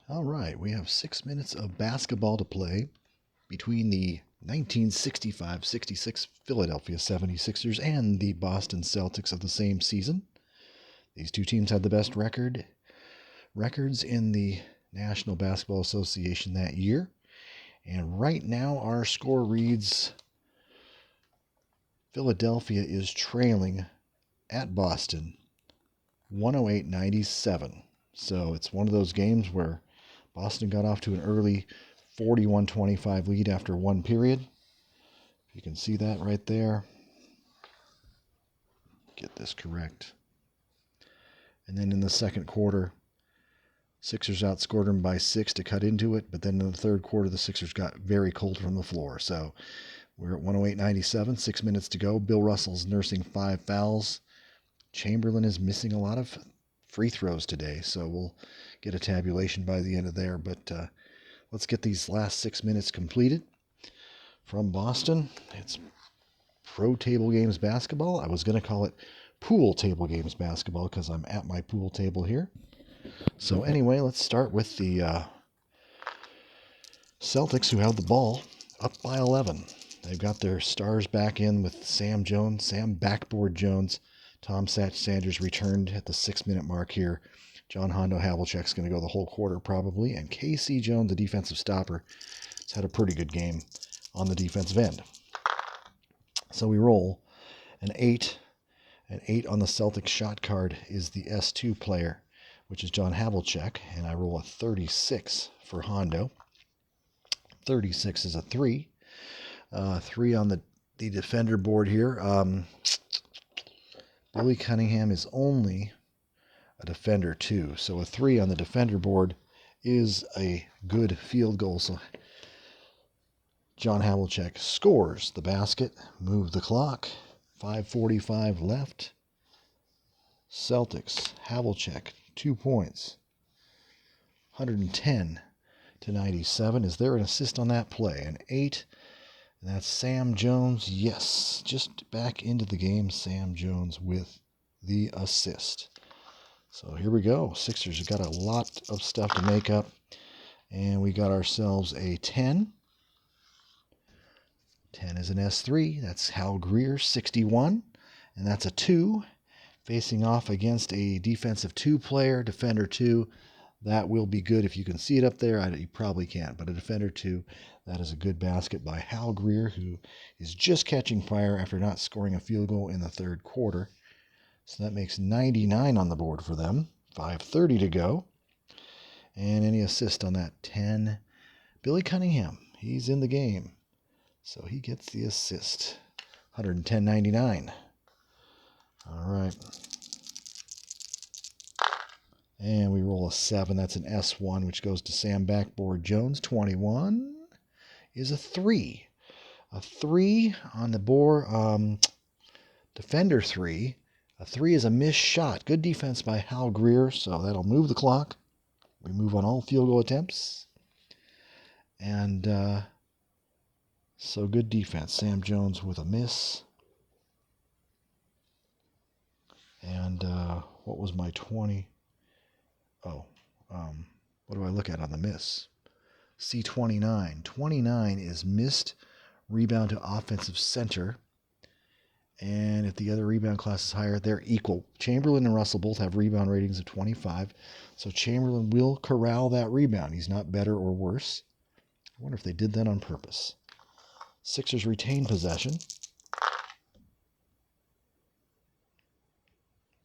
All right, we have 6 minutes of basketball to play between the 1965-66 Philadelphia 76ers and the Boston Celtics of the same season. These two teams had the best records in the National Basketball Association that year. And right now our score reads Philadelphia is trailing at Boston 108-97. So it's one of those games where Boston got off to an early 41-25 lead after one period. You can see that right there. Get this correct. And then in the second quarter, Sixers outscored them by 6 to cut into it. But then in the third quarter, the Sixers got very cold from the floor. So we're at 108-97, 6 minutes to go. Bill Russell's nursing 5 fouls. Chamberlain is missing a lot of free throws today, so we'll get a tabulation by the end of there. But let's get these last 6 minutes completed. From Boston, it's Pro Table Games Basketball. I was going to call it Pool Table Games Basketball because I'm at my pool table here. So anyway, let's start with the Celtics, who held the ball up by 11. They've got their stars back in with Sam Backboard Jones. Tom Sanders returned at the 6-minute mark here. John Hondo Havlicek's going to go the whole quarter probably. And KC Jones, the defensive stopper, has had a pretty good game on the defensive end. So we roll an 8. An 8 on the Celtics shot card is the S2 player, which is John Havlicek. And I roll a 36 for Hondo. 36 is a 3. 3 on the defender board here. Billy Cunningham is only a defender 2. So a 3 on the defender board is a good field goal. So John Havlicek scores the basket. Move the clock. 5:45 left. Celtics, Havlicek, 2 points. 110-97. Is there an assist on that play? An 8. And that's Sam Jones. Yes, just back into the game. Sam Jones with the assist. So here we go. Sixers have got a lot of stuff to make up. And we got ourselves a 10. 10 is an S3. That's Hal Greer, 61. And that's a 2. Facing off against a defensive 2 player, defender 2. That will be good if you can see it up there. You probably can't, but a defender 2. That is a good basket by Hal Greer, who is just catching fire after not scoring a field goal in the third quarter. So that makes 99 on the board for them. 5:30 to go. And any assist on that 10. Billy Cunningham, he's in the game. So he gets the assist. 110-99. All right. And we roll a 7. That's an S1, which goes to Sam Backboard Jones. 21 is a 3. A 3 on the board. Defender 3. A 3 is a missed shot. Good defense by Hal Greer, so that'll move the clock. We move on all field goal attempts. And so good defense. Sam Jones with a miss. And what was my 20? What do I look at on the miss? C29. 29 is missed rebound to offensive center. And if the other rebound class is higher, they're equal. Chamberlain and Russell both have rebound ratings of 25. So Chamberlain will corral that rebound. He's not better or worse. I wonder if they did that on purpose. Sixers retain possession.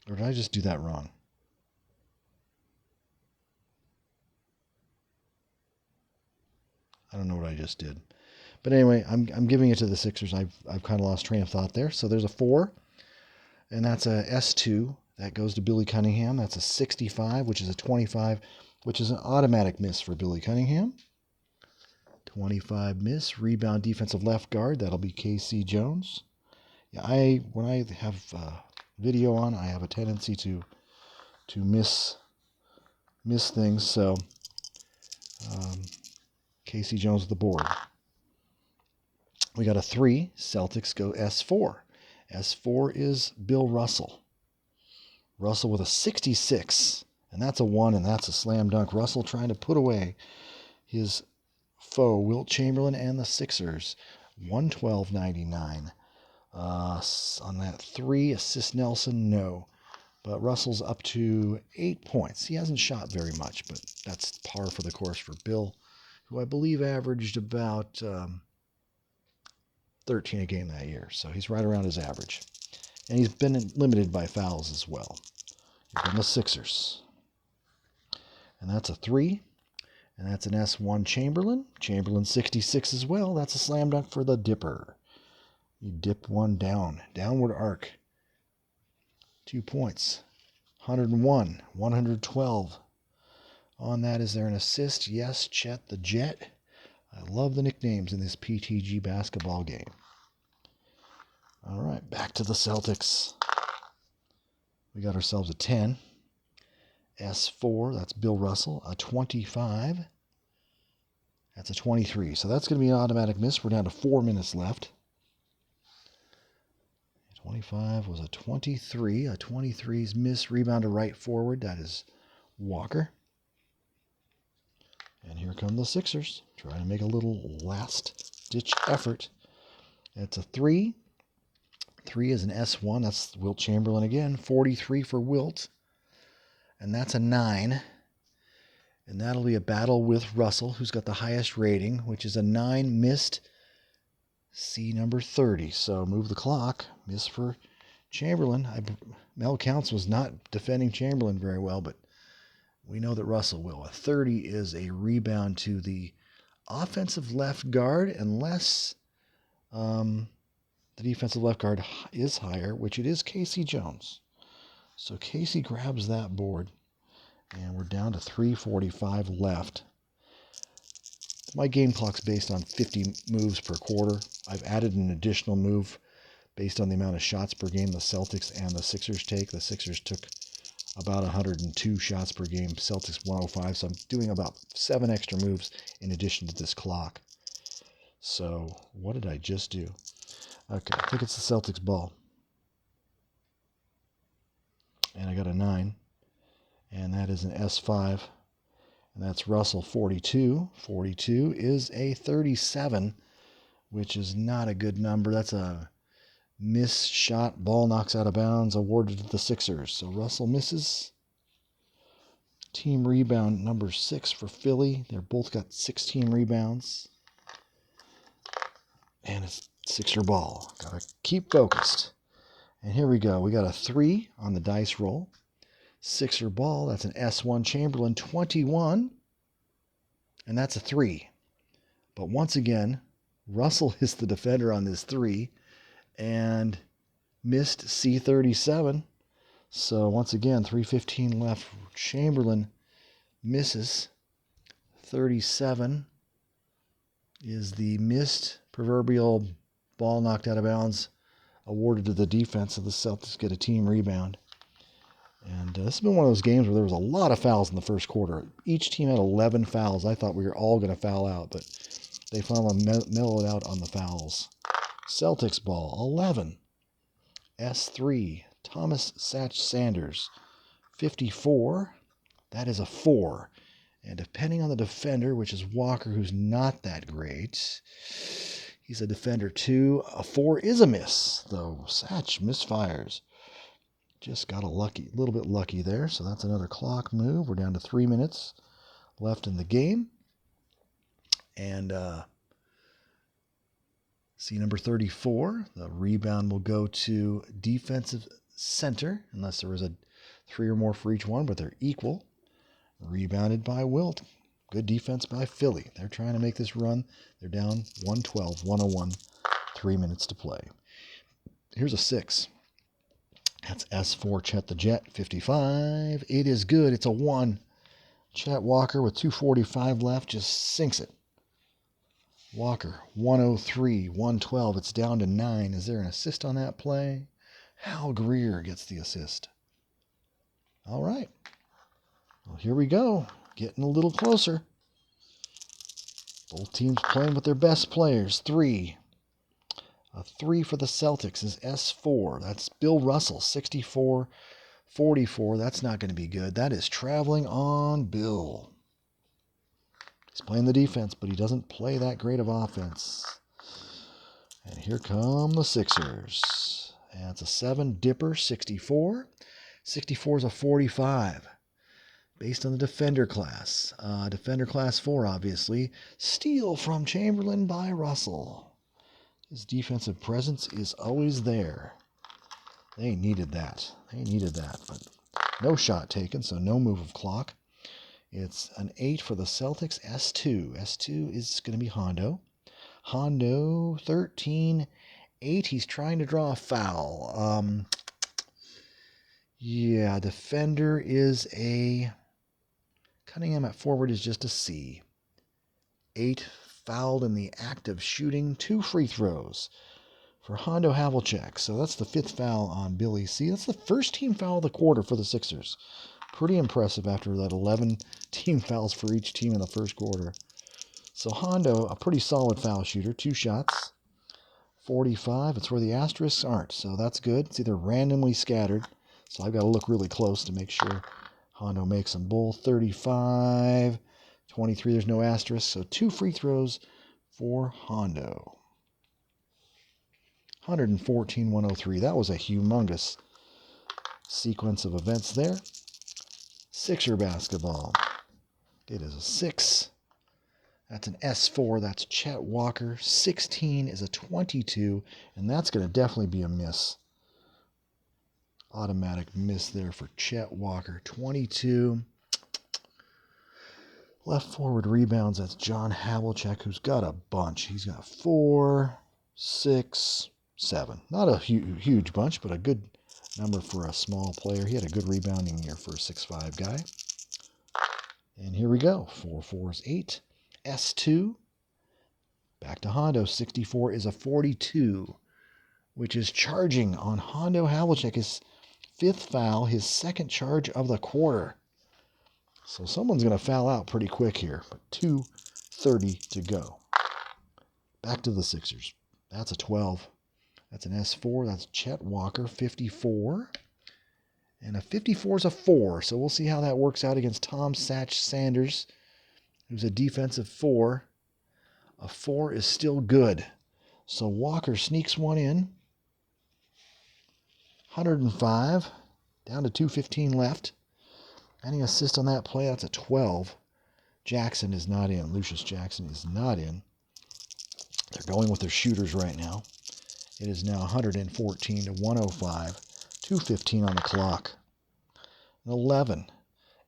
Or did I just do that wrong? I don't know what I just did. But anyway, I'm giving it to the Sixers. I've kind of lost train of thought there. So there's a 4, and that's a S2. That goes to Billy Cunningham. That's a 65, which is a 25, which is an automatic miss for Billy Cunningham. 25 miss. Rebound defensive left guard. That'll be KC Jones. Yeah, when I have video on, I have a tendency to miss things. So KC Jones with the board. We got a 3. Celtics go S4. S4 is Bill Russell. Russell with a 66. And that's a 1, and that's a slam dunk. Russell trying to put away his foe, Wilt Chamberlain, and the Sixers. 112.99. On that 3, assist Nelson, no. But Russell's up to 8 points. He hasn't shot very much, but that's par for the course for Bill, who I believe averaged about 13 a game that year. So he's right around his average. And he's been limited by fouls as well. Here come the Sixers. And that's a 3. And that's an S1 Chamberlain. Chamberlain 66 as well. That's a slam dunk for the Dipper. You dip one down. Downward arc. 2 points. 101. 112. On that, is there an assist? Yes, Chet the Jet. I love the nicknames in this PTG basketball game. All right, back to the Celtics. We got ourselves a 10. S4, that's Bill Russell. A 25. That's a 23. So that's going to be an automatic miss. We're down to 4 minutes left. 25 was a 23. A 23's miss. Rebound to right forward. That is Walker. And here come the Sixers. Trying to make a little last-ditch effort. That's a 3. 3 is an S1. That's Wilt Chamberlain again. 43 for Wilt. And that's a 9. And that'll be a battle with Russell, who's got the highest rating, which is a 9 missed. C number 30. So move the clock. Miss for Chamberlain. Mel Counts was not defending Chamberlain very well, but we know that Russell will. A 30 is a rebound to the offensive left guard, unless the defensive left guard is higher, which it is Casey Jones. So Casey grabs that board, and we're down to 3:45 left. My game clock's based on 50 moves per quarter. I've added an additional move based on the amount of shots per game the Celtics and the Sixers take. The Sixers took about 102 shots per game, Celtics 105, so I'm doing about 7 extra moves in addition to this clock. So what did I just do? Okay, I think it's the Celtics ball. And I got a 9, and that is an S5, and that's Russell 42. 42 is a 37, which is not a good number. That's a miss shot. Ball knocks out of bounds, awarded to the Sixers. So Russell misses. Team rebound number 6 for Philly. They're both got 16 rebounds. And it's Sixer ball. Gotta keep focused. And here we go. We got a 3 on the dice roll. Sixer ball. That's an S1 Chamberlain 21. And that's a 3. But once again, Russell is the defender on this 3 and missed C37. So once again, 3:15 left. Chamberlain misses. 37 is the missed proverbial ball knocked out of bounds, awarded to the defense, so the Celtics get a team rebound. And this has been one of those games where there was a lot of fouls in the first quarter. Each team had 11 fouls. I thought we were all going to foul out, but they finally mellowed out on the fouls. Celtics ball, 11. S3, Thomas Satch Sanders, 54. That is a 4. And depending on the defender, which is Walker, who's not that great, he's a defender 2. A 4 is a miss, though. Satch misfires. Just got a little bit lucky there, so that's another clock move. We're down to 3 minutes left in the game. And see number 34, the rebound will go to defensive center, unless there was a 3 or more for each one, but they're equal. Rebounded by Wilt. Good defense by Philly. They're trying to make this run. They're down 112, 101, 3 minutes to play. Here's a 6. That's S4, Chet the Jet, 55. It is good. It's a 1. Chet Walker with 2:45 left just sinks it. Walker, 103, 112. It's down to 9. Is there an assist on that play? Hal Greer gets the assist. All right. Well, here we go. Getting a little closer. Both teams playing with their best players. 3. A 3 for the Celtics is S4. That's Bill Russell, 64 44. That's not going to be good. That is traveling on Bill. He's playing the defense, but he doesn't play that great of offense. And here come the Sixers. And it's a 7 dipper, 64. 64 is a 45. Based on the defender class. Defender class 4, obviously. Steal from Chamberlain by Russell. His defensive presence is always there. They needed that. But no shot taken, so no move of clock. It's an 8 for the Celtics, S2. S2 is going to be Hondo. Hondo, 13, 8. He's trying to draw a foul. Yeah, defender is a... Cunningham at forward is just a C. 8 fouled in the act of shooting 2 free throws for Hondo Havlicek. So that's the 5th foul on Billy C. That's the first team foul of the quarter for the Sixers. Pretty impressive after that 11 team fouls for each team in the first quarter. So Hondo, a pretty solid foul shooter, 2 shots. 45, it's where the asterisks aren't, so that's good. It's either randomly scattered, so I've got to look really close to make sure Hondo makes them both. 35, 23, there's no asterisk, so 2 free throws for Hondo. 114-103, that was a humongous sequence of events there. Sixer basketball. It is a 6. That's an S4. That's Chet Walker. 16 is a 22, and that's going to definitely be a miss. Automatic miss there for Chet Walker. 22. Left forward rebounds, that's John Havlicek, who's got a bunch. He's got 4, 6, 7. Not a huge bunch, but a good number for a small player. He had a good rebounding year for a 6'5 guy. And here we go. 4 4 is 8. S2. Back to Hondo. 64 is a 42, which is charging on Hondo Havlicek. His 5th foul, his 2nd charge of the quarter. So someone's going to foul out pretty quick here, but 2:30 to go. Back to the Sixers. That's a 12. That's an S4. That's Chet Walker, 54. And a 54 is a 4, so we'll see how that works out against Tom Satch Sanders, who's a defensive 4. A 4 is still good. So Walker sneaks one in. 105, down to 2:15 left. Any assist on that play, that's a 12. Jackson is not in. Lucius Jackson is not in. They're going with their shooters right now. It is now 114-105. 2:15 on the clock. 11.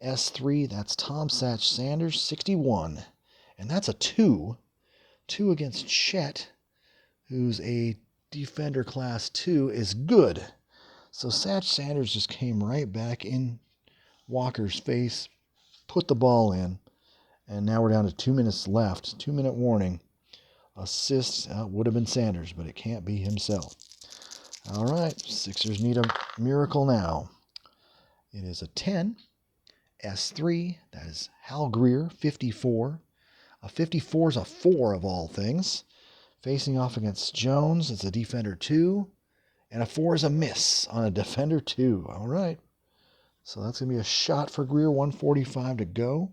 S3, that's Tom Satch Sanders, 61. And that's a 2. 2 against Chet, who's a defender class 2, is good. So Satch Sanders just came right back in Walker's face, put the ball in, and now we're down to 2 minutes left. 2-minute warning. Assist would have been Sanders, but it can't be himself. All right, Sixers need a miracle now. It is a 10. S3, that is Hal Greer, 54. A 54 is a 4 of all things. Facing off against Jones, it's a defender 2. And a 4 is a miss on a defender 2. All right. So that's going to be a shot for Greer, 1:45 to go.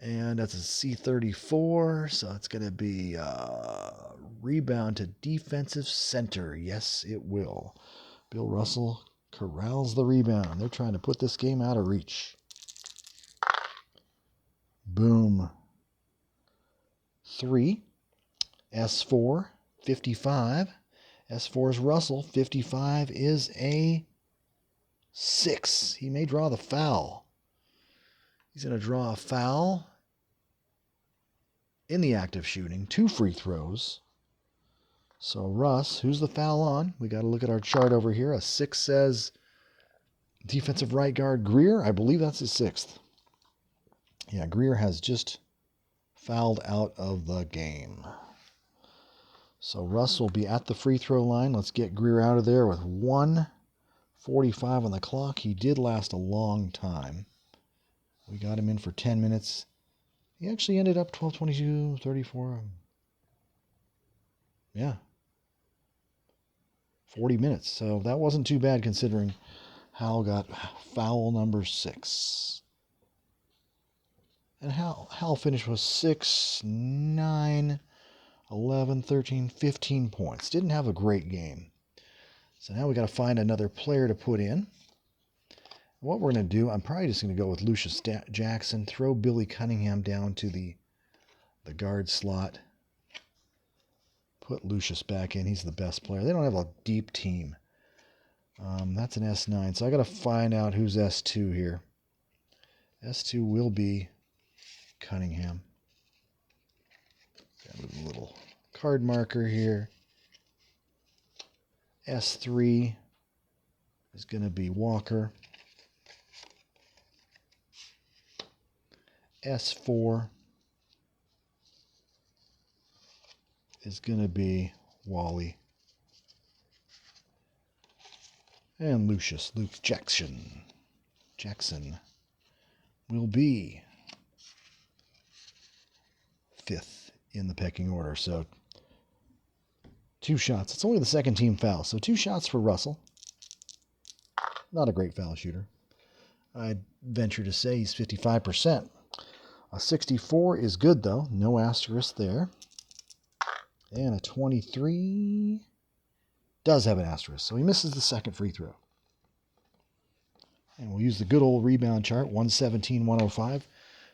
And that's a C34, so it's going to be a rebound to defensive center. Yes, it will. Bill Russell corrals the rebound. They're trying to put this game out of reach. Boom. 3. S4, 55. S4 is Russell. 55 is a 6. He may draw the foul. He's going to draw a foul in the act of shooting. 2 free throws. So Russ, who's the foul on? We got to look at our chart over here. A 6 says defensive right guard Greer. I believe that's his 6th. Yeah, Greer has just fouled out of the game. So Russ will be at the free throw line. Let's get Greer out of there with 1:45 on the clock. He did last a long time. We got him in for 10 minutes. He actually ended up 12, 22, 34. Yeah. 40 minutes. So that wasn't too bad considering Hal got foul number 6. And Hal finished with 6, 9, 11, 13, 15 points. Didn't have a great game. So now we got to find another player to put in. What we're going to do, I'm probably just going to go with Lucius Jackson, throw Billy Cunningham down to the guard slot. Put Lucius back in. He's the best player. They don't have a deep team. That's an S9. So I got to find out who's S2 here. S2 will be Cunningham. Got a little card marker here. S3 is going to be Walker. S4 is going to be Wally. And Luke Jackson will be 5th in the pecking order. So 2 shots. It's only the second team foul. So 2 shots for Russell. Not a great foul shooter. I'd venture to say he's 55%. A 64 is good, though. No asterisk there. And a 23 does have an asterisk, so he misses the second free throw. And we'll use the good old rebound chart, 117-105,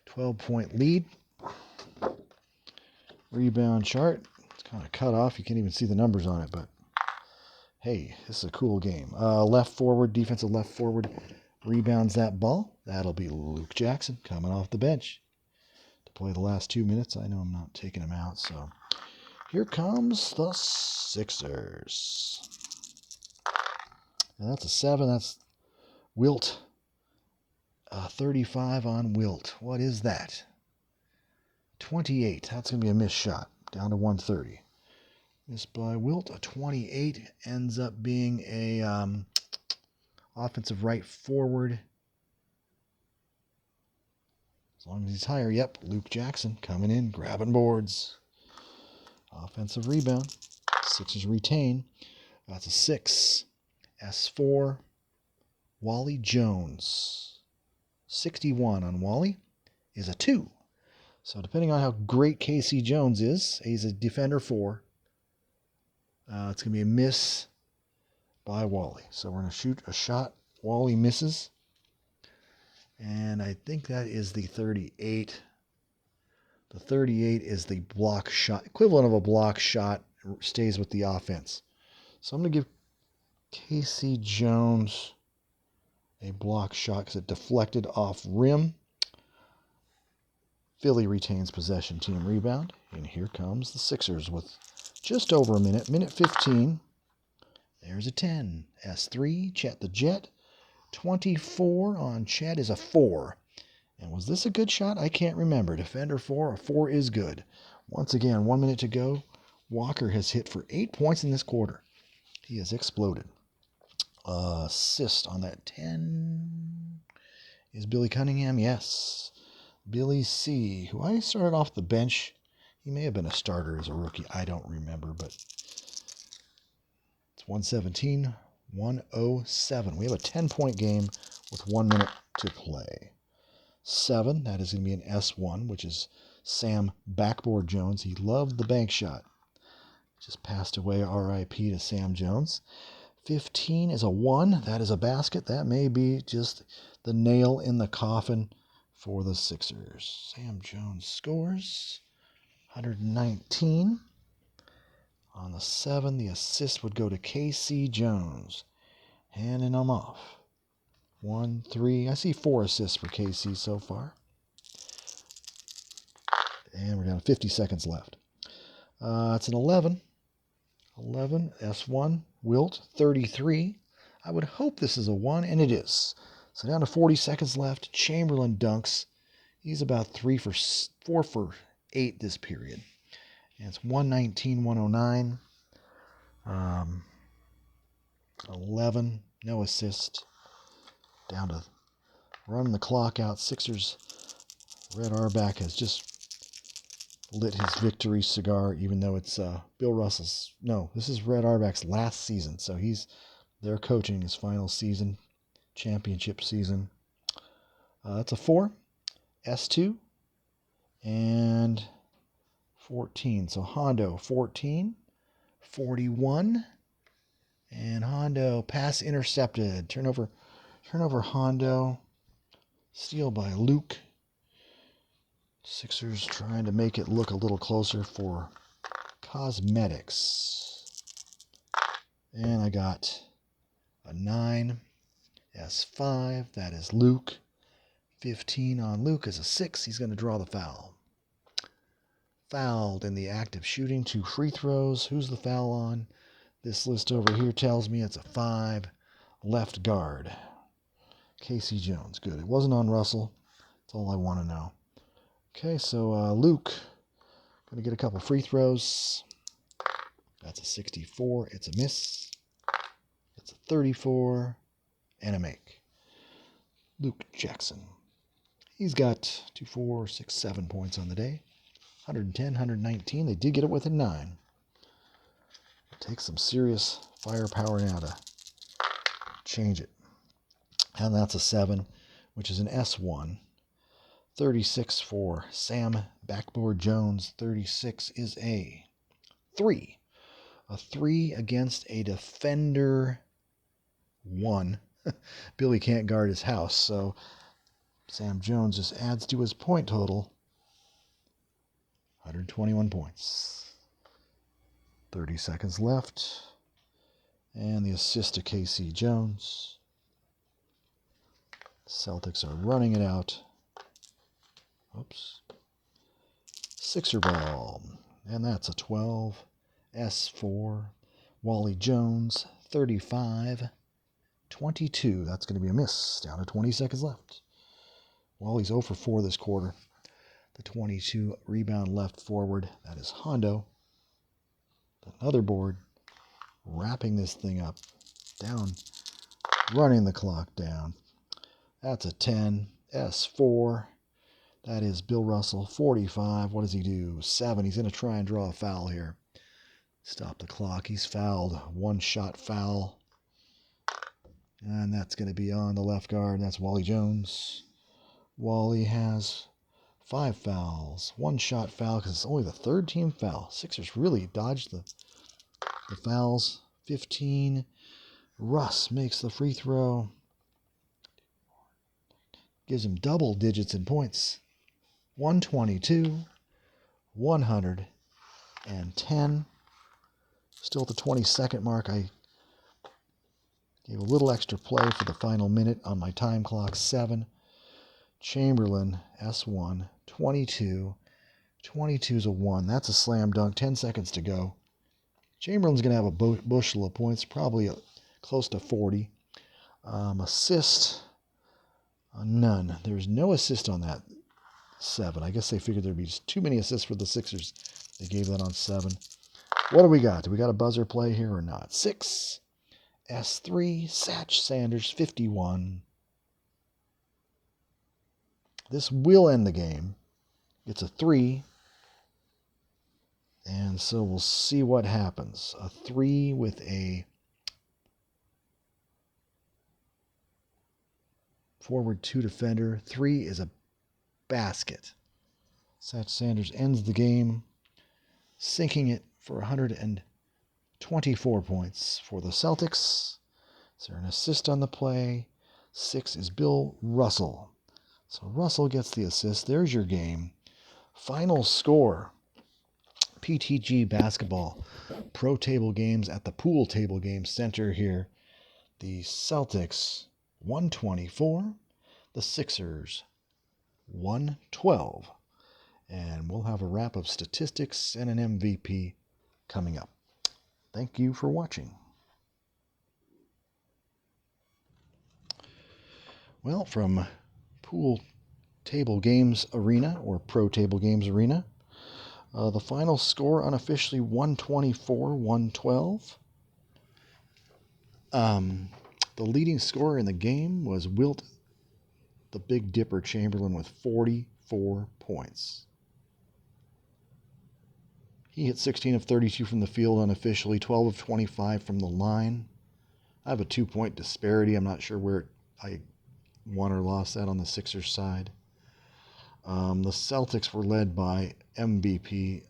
12-point lead. Rebound chart. It's kind of cut off. You can't even see the numbers on it, but hey, this is a cool game. Left forward, defensive left forward rebounds that ball. That'll be Luke Jackson coming off the bench to play the last 2 minutes. I know I'm not taking him out, so here comes the Sixers. And that's a 7. That's Wilt. 35 on Wilt. What is that? 28. That's going to be a missed shot. Down to 130. Missed by Wilt. A 28 ends up being a offensive right forward. As long as he's higher. Yep, Luke Jackson coming in, grabbing boards. Offensive rebound. Sixers retain. That's a 6. S4. Wally Jones. 61 on Wally is a 2. So depending on how great KC Jones is, he's a defender 4. It's going to be a miss by Wally. So we're going to shoot a shot. Wally misses. And I think that is the 38. The 38 is the block shot, equivalent of a block shot, stays with the offense. So I'm going to give KC Jones a block shot because it deflected off rim. Philly retains possession, team rebound. And here comes the Sixers with just over a minute, minute 15. There's a 10. S3, Chet the Jet. 24 on Chet is a 4. And was this a good shot? I can't remember. Defender 4, a 4 is good. Once again, 1 minute to go. Walker has hit for 8 points in this quarter. He has exploded. Assist on that 10 is Billy Cunningham. Yes. Billy C., who I started off the bench. He may have been a starter as a rookie. I don't remember, but it's 117, 107. We have a 10-point game with 1 minute to play. 7, that is going to be an S1, which is Sam Backboard Jones. He loved the bank shot. Just passed away, R.I.P. to Sam Jones. 15 is a 1. That is a basket. That may be just the nail in the coffin for the Sixers. Sam Jones scores 119. On the 7, the assist would go to KC Jones. Handing them off. 1, 3. I see 4 assists for KC so far. And we're down to 50 seconds left. It's an 11. 11, S1, Wilt, 33. I would hope this is a 1, and it is. So down to 40 seconds left. Chamberlain dunks. He's about 4 for 8 this period. And it's 119, 109. 11, no assist. Down to running the clock out. Sixers, Red Auerbach has just lit his victory cigar, even though it's Bill Russell's. No, this is Red Auerbach's last season, so they're coaching his final season. championship season. That's a 4, S2, and 14. So Hondo 14, 41, and Hondo pass intercepted. Turnover Hondo. Steal by Luke. Sixers trying to make it look a little closer for cosmetics. And I got a 9, S5. That is Luke. 15 on Luke is a 6. He's going to draw the foul. Fouled in the act of shooting 2 free throws. Who's the foul on? This list over here tells me it's a 5, left guard. Casey Jones. Good. It wasn't on Russell. That's all I want to know. Okay, so Luke, going to get a couple free throws. That's a 64. It's a miss. It's a 34 and a make. Luke Jackson. He's got 2, 4, 6, 7 points on the day. 110, 119. They did get it within 9. It takes some serious firepower now to change it. And that's a 7, which is an S1. 36 for Sam Backboard Jones. 36 is a 3. A 3 against a defender 1. Billy can't guard his house, so Sam Jones just adds to his point total. 121 points. 30 seconds left. And the assist to KC Jones. Celtics are running it out. Oops. Sixer ball. And that's a 12. S4. Wally Jones, 35. 22. That's going to be a miss. Down to 20 seconds left. Wally's 0 for 4 this quarter. The 22 rebound left forward. That is Hondo. Another board. Wrapping this thing up. Down. Running the clock down. That's a 10. S4. That is Bill Russell. 45. What does he do? 7. He's going to try and draw a foul here. Stop the clock. He's fouled. 1-shot foul. And that's going to be on the left guard. That's Wally Jones. Wally has 5 fouls. 1-shot foul because it's only the 3rd team foul. Sixers really dodged the fouls. 15. Russ makes the free throw. Gives him double digits in points. 122. 110. Still at the 20-second mark. I gave a little extra play for the final minute on my time clock. 7. Chamberlain, S1. 22. 22 is a 1. That's a slam dunk. 10 seconds to go. Chamberlain's going to have a bushel of points, probably close to 40. Assist, none. There's no assist on that 7. I guess they figured there'd be just too many assists for the Sixers. They gave that on 7. What do we got? Do we got a buzzer play here or not? 6. S3. Satch Sanders, 51. This will end the game. It's a 3. And so we'll see what happens. A 3 with a forward 2 defender. 3 is a basket. Satch Sanders ends the game, sinking it for 124 points for the Celtics. Is there an assist on the play? 6 is Bill Russell. So Russell gets the assist. There's your game. Final score. PTG basketball. Pro table games at the Pool Table Game Center here. The Celtics 124. The Sixers 112. And we'll have a wrap of statistics and an MVP coming up. Thank you for watching. Well, from Pool Table Games Arena, or Pro Table Games Arena, the final score unofficially 124-112. The leading scorer in the game was Wilt the Big Dipper Chamberlain with 44 points. He hit 16 of 32 from the field unofficially, 12 of 25 from the line. I have a 2-point disparity. I'm not sure where it I won or lost that on the Sixers side. The Celtics were led by MVP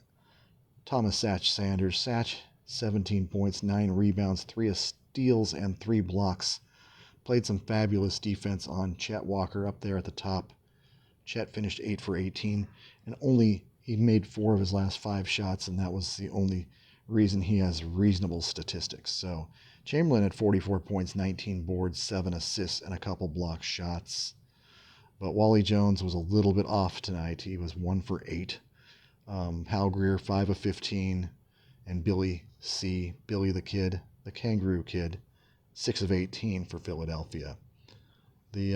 Thomas Satch Sanders. Satch, 17 points, 9 rebounds, 3 steals, and 3 blocks. Played some fabulous defense on Chet Walker up there at the top. Chet finished 8 for 18, and he made 4 of his last 5 shots, and that was the only reason he has reasonable statistics. So Chamberlain had 44 points, 19 boards, 7 assists, and a couple block shots. But Wally Jones was a little bit off tonight. He was 1 for 8. Hal Greer, 5 of 15. And Billy the Kid, the Kangaroo Kid, 6 of 18 for Philadelphia. The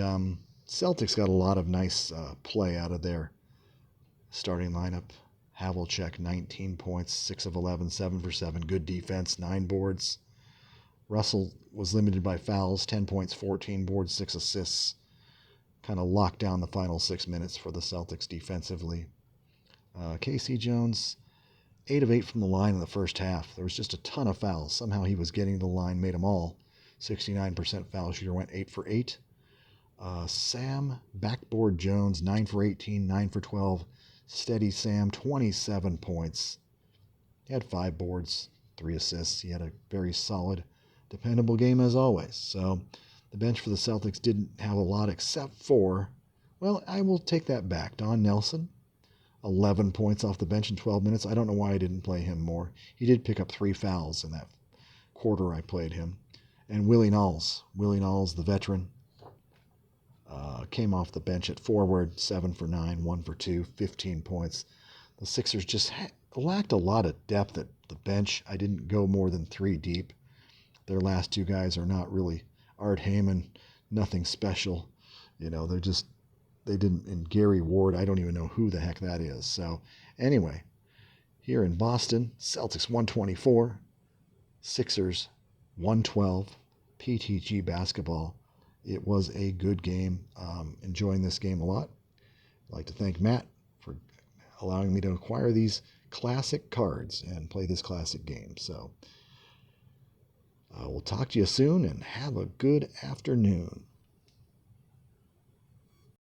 Celtics got a lot of nice play out of their starting lineup. Havlicek, 19 points, 6 of 11, 7 for 7. Good defense, 9 boards. Russell was limited by fouls, 10 points, 14 boards, 6 assists. Kind of locked down the final 6 minutes for the Celtics defensively. Casey Jones, 8 of 8 from the line in the first half. There was just a ton of fouls. Somehow he was getting to the line, made them all. 69% foul shooter, went 8 for 8. Sam Backboard Jones, 9 for 18, 9 for 12. Steady Sam, 27 points. He had 5 boards, 3 assists. He had a very solid, dependable game as always. So the bench for the Celtics didn't have a lot except for, well, I will take that back. Don Nelson, 11 points off the bench in 12 minutes. I don't know why I didn't play him more. He did pick up 3 fouls in that quarter I played him. And Willie Knowles, the veteran, came off the bench at forward, 7 for 9, 1 for 2, 15 points. The Sixers just lacked a lot of depth at the bench. I didn't go more than 3 deep. Their last 2 guys are not really Art Heyman, nothing special. You know, they didn't, and Gary Ward, I don't even know who the heck that is. So anyway, here in Boston, Celtics 124, Sixers 112, PTG basketball. It was a good game. Enjoying this game a lot. I'd like to thank Matt for allowing me to acquire these classic cards and play this classic game. So we'll talk to you soon and have a good afternoon.